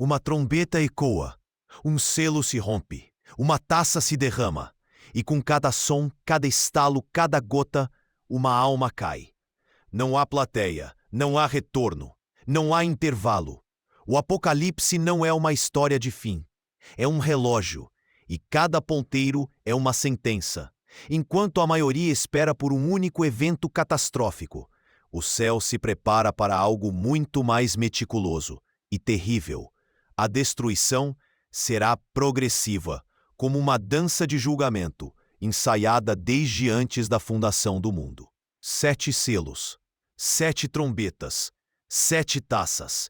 Uma trombeta ecoa, um selo se rompe, uma taça se derrama, e com cada som, cada estalo, cada gota, uma alma cai. Não há plateia, não há retorno, não há intervalo. O Apocalipse não é uma história de fim. É um relógio, e cada ponteiro é uma sentença. Enquanto a maioria espera por um único evento catastrófico, o céu se prepara para algo muito mais meticuloso e terrível. A destruição será progressiva, como uma dança de julgamento, ensaiada desde antes da fundação do mundo. 7 selos, 7 trombetas, 7 taças.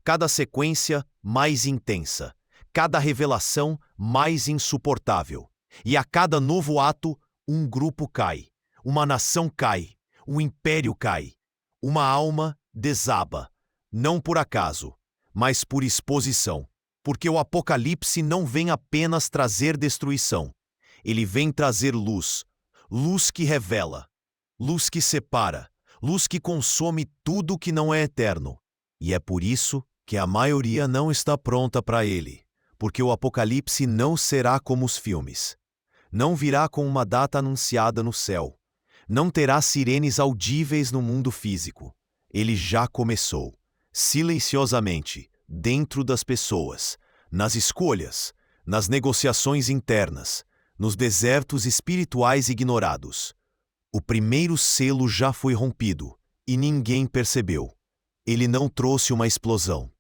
Cada sequência mais intensa, cada revelação mais insuportável. E a cada novo ato, um grupo cai, uma nação cai, um império cai, uma alma desaba, não por acaso, mas por exposição. Porque o Apocalipse não vem apenas trazer destruição. Ele vem trazer luz, luz que revela, luz que separa, luz que consome tudo que não é eterno. E é por isso que a maioria não está pronta para ele, porque o Apocalipse não será como os filmes. Não virá com uma data anunciada no céu. Não terá sirenes audíveis no mundo físico. Ele já começou, silenciosamente, dentro das pessoas, nas escolhas, nas negociações internas, nos desertos espirituais ignorados. O primeiro selo já foi rompido, e ninguém percebeu. Ele não trouxe uma explosão.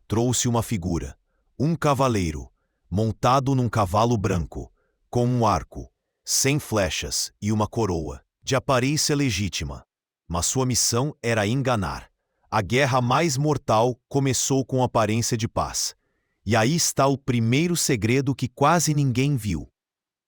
Trouxe uma figura, um cavaleiro, montado num cavalo branco, com um arco, 100 flechas e uma coroa, de aparência legítima. Mas sua missão era enganar. A guerra mais mortal começou com aparência de paz. E aí está o primeiro segredo que quase ninguém viu.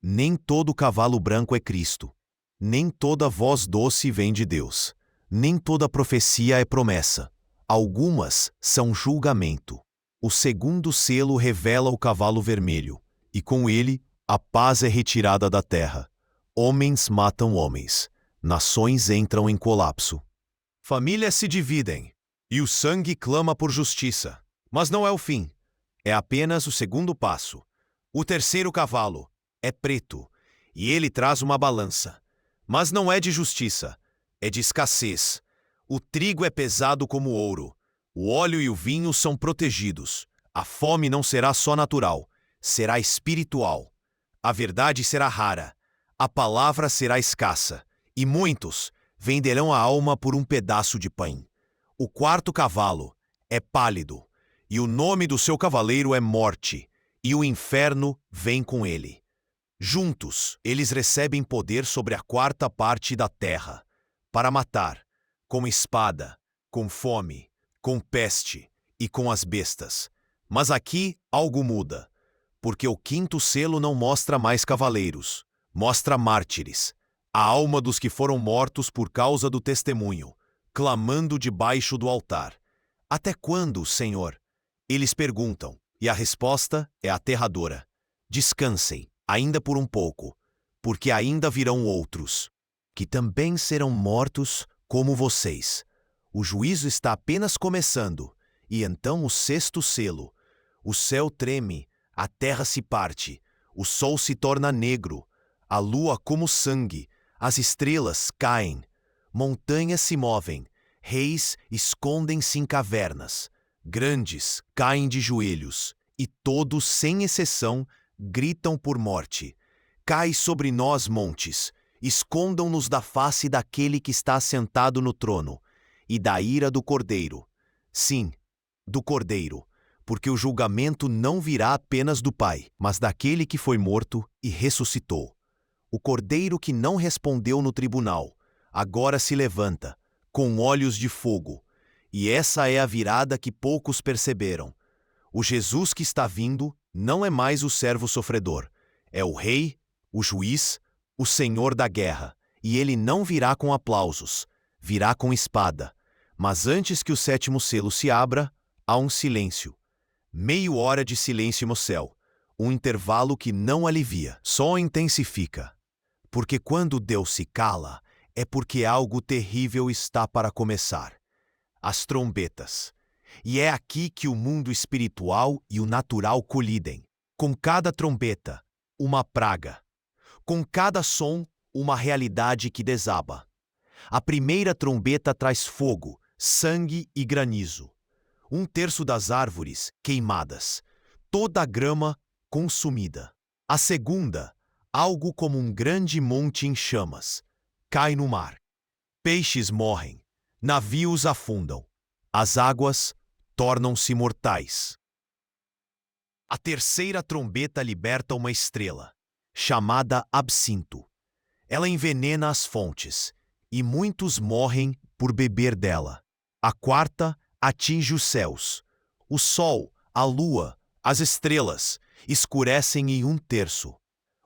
Nem todo cavalo branco é Cristo. Nem toda voz doce vem de Deus. Nem toda profecia é promessa. Algumas são julgamento. O segundo selo revela o cavalo vermelho, e com ele a paz é retirada da terra. Homens matam homens. Nações entram em colapso. Famílias se dividem, e o sangue clama por justiça. Mas não é o fim. É apenas o segundo passo. O terceiro cavalo é preto, e ele traz uma balança. Mas não é de justiça, é de escassez. O trigo é pesado como ouro. O óleo e o vinho são protegidos. A fome não será só natural, será espiritual. A verdade será rara. A palavra será escassa. E muitos venderão a alma por um pedaço de pão. O quarto cavalo é pálido, e o nome do seu cavaleiro é Morte, e o inferno vem com ele. Juntos, eles recebem poder sobre a quarta parte da terra, para matar, com espada, com fome, com peste e com as bestas. Mas aqui algo muda, porque o quinto selo não mostra mais cavaleiros, mostra mártires, a alma dos que foram mortos por causa do testemunho, clamando debaixo do altar. Até quando, Senhor? Eles perguntam, e a resposta é aterradora. Descansem, ainda por um pouco, porque ainda virão outros, que também serão mortos como vocês. O juízo está apenas começando, e então o sexto selo. O céu treme, a terra se parte, o sol se torna negro, a lua como sangue, as estrelas caem, montanhas se movem, reis escondem-se em cavernas, grandes caem de joelhos, e todos, sem exceção, gritam por morte. Cai sobre nós, montes, escondam-nos da face daquele que está assentado no trono, e da ira do Cordeiro. Sim, do Cordeiro, porque o julgamento não virá apenas do Pai, mas daquele que foi morto e ressuscitou. O Cordeiro que não respondeu no tribunal, agora se levanta, com olhos de fogo, e essa é a virada que poucos perceberam. O Jesus que está vindo não é mais o servo sofredor, é o Rei, o Juiz, o Senhor da guerra, e ele não virá com aplausos, virá com espada. Mas antes que o sétimo selo se abra, há um silêncio. 30 de silêncio no céu, um intervalo que não alivia, só intensifica. Porque quando Deus se cala, é porque algo terrível está para começar. As trombetas. E é aqui que o mundo espiritual e o natural colidem. Com cada trombeta, uma praga. Com cada som, uma realidade que desaba. A primeira trombeta traz fogo, sangue e granizo. 1/3 das árvores queimadas. Toda a grama consumida. A segunda, algo como um grande monte em chamas. Cai no mar. Peixes morrem. Navios afundam. As águas tornam-se mortais. A terceira trombeta liberta uma estrela, chamada Absinto. Ela envenena as fontes, e muitos morrem por beber dela. A quarta atinge os céus. O sol, a lua, as estrelas escurecem em 1/3.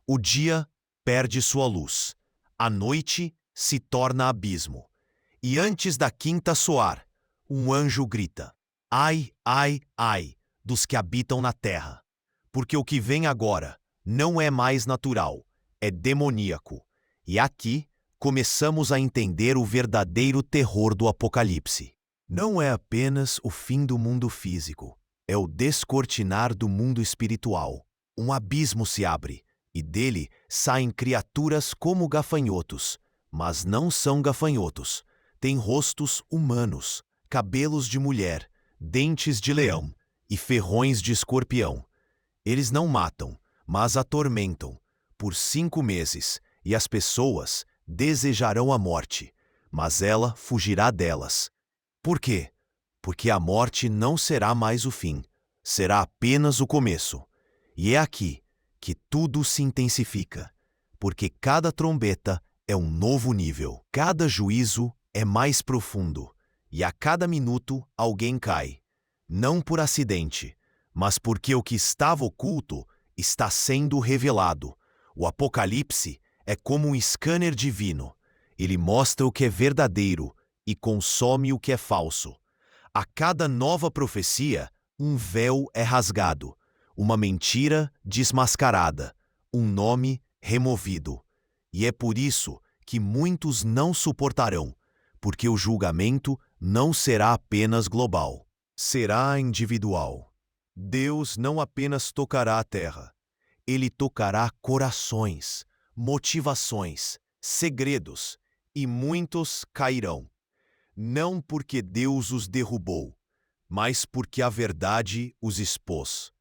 O dia perde sua luz. A noite se torna abismo. E antes da quinta soar, um anjo grita: Ai, ai, ai, dos que habitam na terra. Porque o que vem agora não é mais natural, é demoníaco. E aqui começamos a entender o verdadeiro terror do Apocalipse. Não é apenas o fim do mundo físico, é o descortinar do mundo espiritual. Um abismo se abre, e dele saem criaturas como gafanhotos, mas não são gafanhotos. Têm rostos humanos, cabelos de mulher, dentes de leão e ferrões de escorpião. Eles não matam, mas atormentam por 5 meses, e as pessoas desejarão a morte, mas ela fugirá delas. Por quê? Porque a morte não será mais o fim, será apenas o começo. E é aqui que tudo se intensifica, porque cada trombeta é um novo nível, cada juízo é mais profundo, e a cada minuto alguém cai, não por acidente, mas porque o que estava oculto está sendo revelado. O Apocalipse é como um scanner divino. Ele mostra o que é verdadeiro e consome o que é falso. A cada nova profecia, um véu é rasgado, uma mentira desmascarada, um nome removido. E é por isso que muitos não suportarão, porque o julgamento não será apenas global, será individual. Deus não apenas tocará a terra, Ele tocará corações, motivações, segredos, e muitos cairão. Não porque Deus os derrubou, mas porque a verdade os expôs.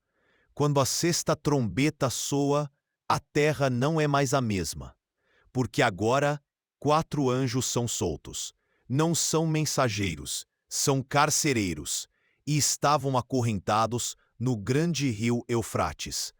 Quando a sexta trombeta soa, a terra não é mais a mesma, porque agora 4 anjos são soltos. Não são mensageiros, são carcereiros, e estavam acorrentados no grande rio Eufrates,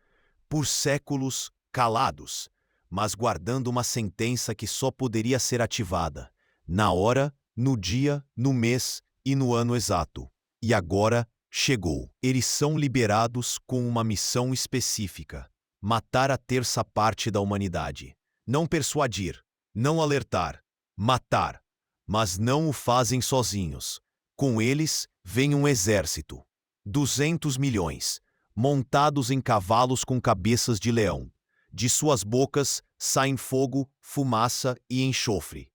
por séculos calados, mas guardando uma sentença que só poderia ser ativada na hora, no dia, no mês e no ano exato. E agora chegou. Eles são liberados com uma missão específica: matar a 1/3 parte da humanidade. Não persuadir, não alertar, matar. Mas não o fazem sozinhos. Com eles vem um exército, 200 milhões, montados em cavalos com cabeças de leão. De suas bocas saem fogo, fumaça e enxofre.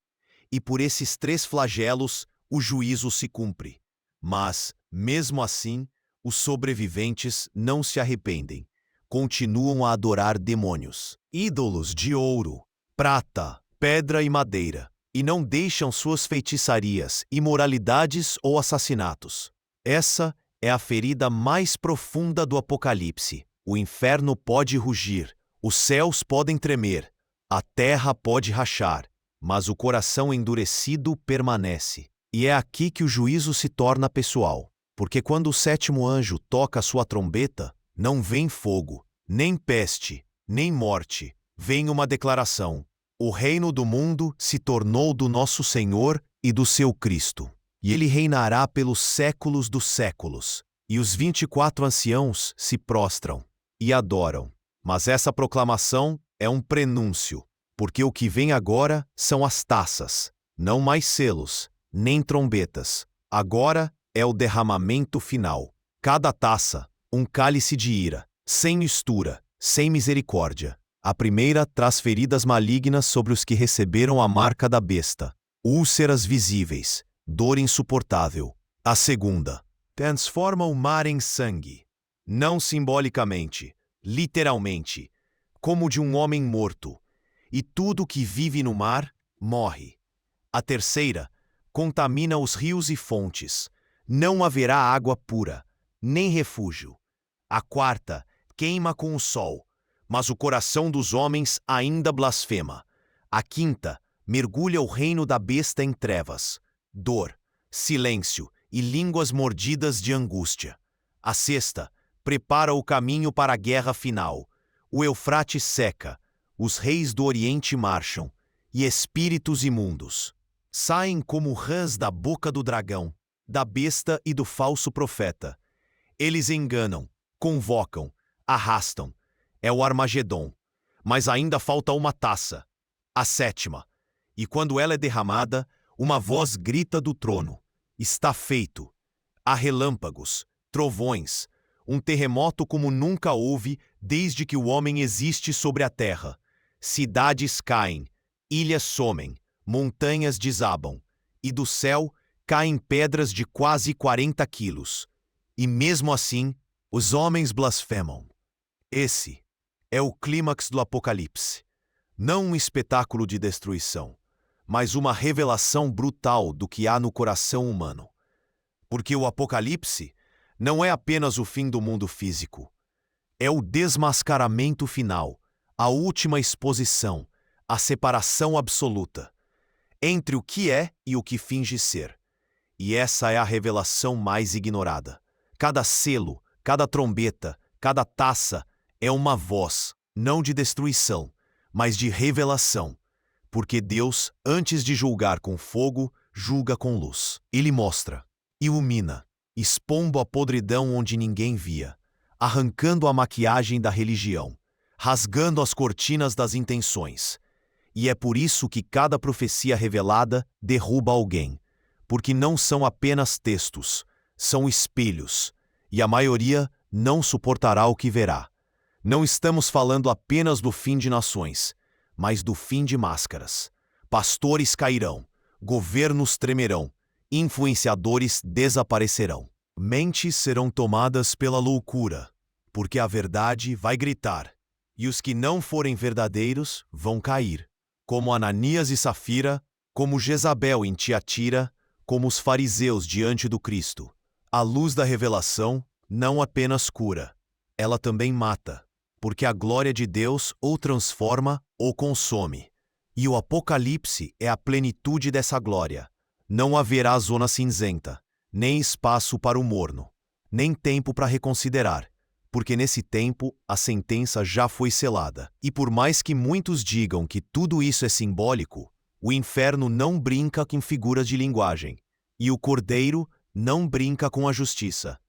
E por esses 3 flagelos o juízo se cumpre. Mas, mesmo assim, os sobreviventes não se arrependem. Continuam a adorar demônios, ídolos de ouro, prata, pedra e madeira, e não deixam suas feitiçarias, imoralidades ou assassinatos. Essa é a ferida mais profunda do Apocalipse. O inferno pode rugir, os céus podem tremer, a terra pode rachar, mas o coração endurecido permanece. E é aqui que o juízo se torna pessoal, porque quando o 7º anjo toca a sua trombeta, não vem fogo, nem peste, nem morte, vem uma declaração: o reino do mundo se tornou do nosso Senhor e do seu Cristo, e ele reinará pelos séculos dos séculos. E os 24 anciãos se prostram e adoram. Mas essa proclamação é um prenúncio, porque o que vem agora são as taças, não mais selos, nem trombetas. Agora é o derramamento final. Cada taça, um cálice de ira, sem mistura, sem misericórdia. A primeira traz feridas malignas sobre os que receberam a marca da besta, úlceras visíveis, dor insuportável. A segunda, transforma o mar em sangue, não simbolicamente, literalmente, como de um homem morto, e tudo que vive no mar morre. A terceira contamina os rios e fontes, não haverá água pura, nem refúgio. A quarta queima com o sol, mas o coração dos homens ainda blasfema. A quinta mergulha o reino da besta em trevas, dor, silêncio e línguas mordidas de angústia. A sexta prepara o caminho para a guerra final. O Eufrates seca, os reis do Oriente marcham, e espíritos imundos saem como rãs da boca do dragão, da besta e do falso profeta. Eles enganam, convocam, arrastam. É o Armagedon. Mas ainda falta uma taça, a sétima. E quando ela é derramada, uma voz grita do trono: está feito. Há relâmpagos, trovões, um terremoto como nunca houve desde que o homem existe sobre a terra. Cidades caem, ilhas somem, montanhas desabam, e do céu caem pedras de quase 40 quilos. E mesmo assim, os homens blasfemam. Esse é o clímax do Apocalipse. Não um espetáculo de destruição, mas uma revelação brutal do que há no coração humano. Porque o Apocalipse não é apenas o fim do mundo físico. É o desmascaramento final, a última exposição, a separação absoluta entre o que é e o que finge ser. E essa é a revelação mais ignorada. Cada selo, cada trombeta, cada taça é uma voz, não de destruição, mas de revelação. Porque Deus, antes de julgar com fogo, julga com luz. Ele mostra, ilumina, expondo a podridão onde ninguém via, arrancando a maquiagem da religião, rasgando as cortinas das intenções. E é por isso que cada profecia revelada derruba alguém, porque não são apenas textos, são espelhos, e a maioria não suportará o que verá. Não estamos falando apenas do fim de nações, mas do fim de máscaras. Pastores cairão, governos tremerão, influenciadores desaparecerão. Mentes serão tomadas pela loucura, porque a verdade vai gritar, e os que não forem verdadeiros vão cair. Como Ananias e Safira, como Jezabel em Tiatira, como os fariseus diante do Cristo. A luz da revelação não apenas cura, ela também mata, porque a glória de Deus ou transforma ou consome. E o Apocalipse é a plenitude dessa glória. Não haverá zona cinzenta, nem espaço para o morno, nem tempo para reconsiderar, porque nesse tempo a sentença já foi selada. E por mais que muitos digam que tudo isso é simbólico, o inferno não brinca com figuras de linguagem, e o Cordeiro não brinca com a justiça.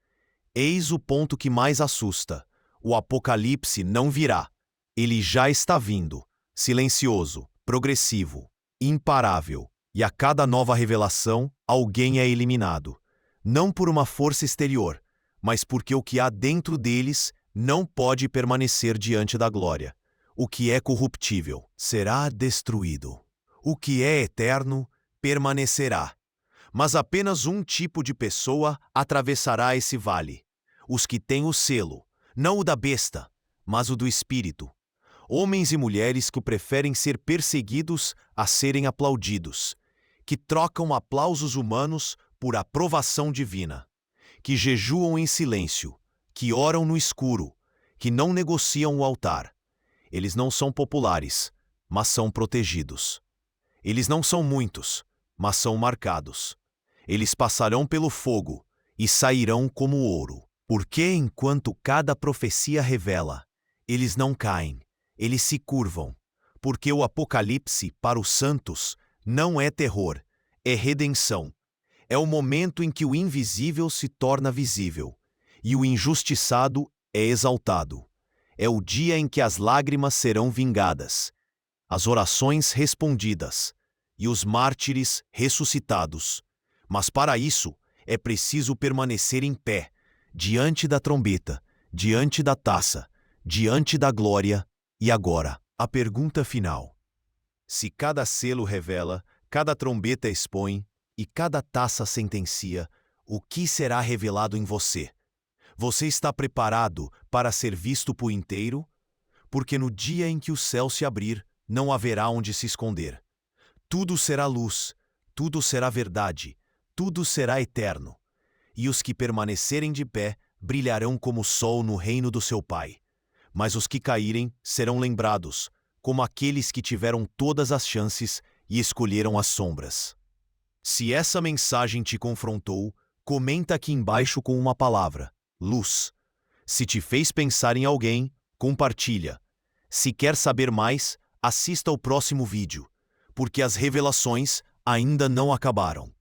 Eis o ponto que mais assusta: o Apocalipse não virá. Ele já está vindo, silencioso, progressivo, imparável, e a cada nova revelação, alguém é eliminado. Não por uma força exterior, mas porque o que há dentro deles não pode permanecer diante da glória. O que é corruptível será destruído. O que é eterno permanecerá. Mas apenas um tipo de pessoa atravessará esse vale: os que têm o selo, não o da besta, mas o do Espírito. Homens e mulheres que preferem ser perseguidos a serem aplaudidos, que trocam aplausos humanos por aprovação divina, que jejuam em silêncio, que oram no escuro, que não negociam o altar. Eles não são populares, mas são protegidos. Eles não são muitos, mas são marcados. Eles passarão pelo fogo e sairão como ouro. Porque enquanto cada profecia revela, eles não caem, eles se curvam. Porque o Apocalipse para os santos não é terror, é redenção. É o momento em que o invisível se torna visível, e o injustiçado é exaltado. É o dia em que as lágrimas serão vingadas, as orações respondidas, e os mártires ressuscitados. Mas para isso é preciso permanecer em pé, diante da trombeta, diante da taça, diante da glória. E agora, a pergunta final: se cada selo revela, cada trombeta expõe e cada taça sentencia, o que será revelado em você? Você está preparado para ser visto por inteiro? Porque no dia em que o céu se abrir, não haverá onde se esconder. Tudo será luz, tudo será verdade, tudo será eterno. E os que permanecerem de pé brilharão como o sol no reino do seu Pai. Mas os que caírem serão lembrados, como aqueles que tiveram todas as chances e escolheram as sombras. Se essa mensagem te confrontou, comenta aqui embaixo com uma palavra: luz. Se te fez pensar em alguém, compartilha. Se quer saber mais, assista ao próximo vídeo, porque as revelações ainda não acabaram.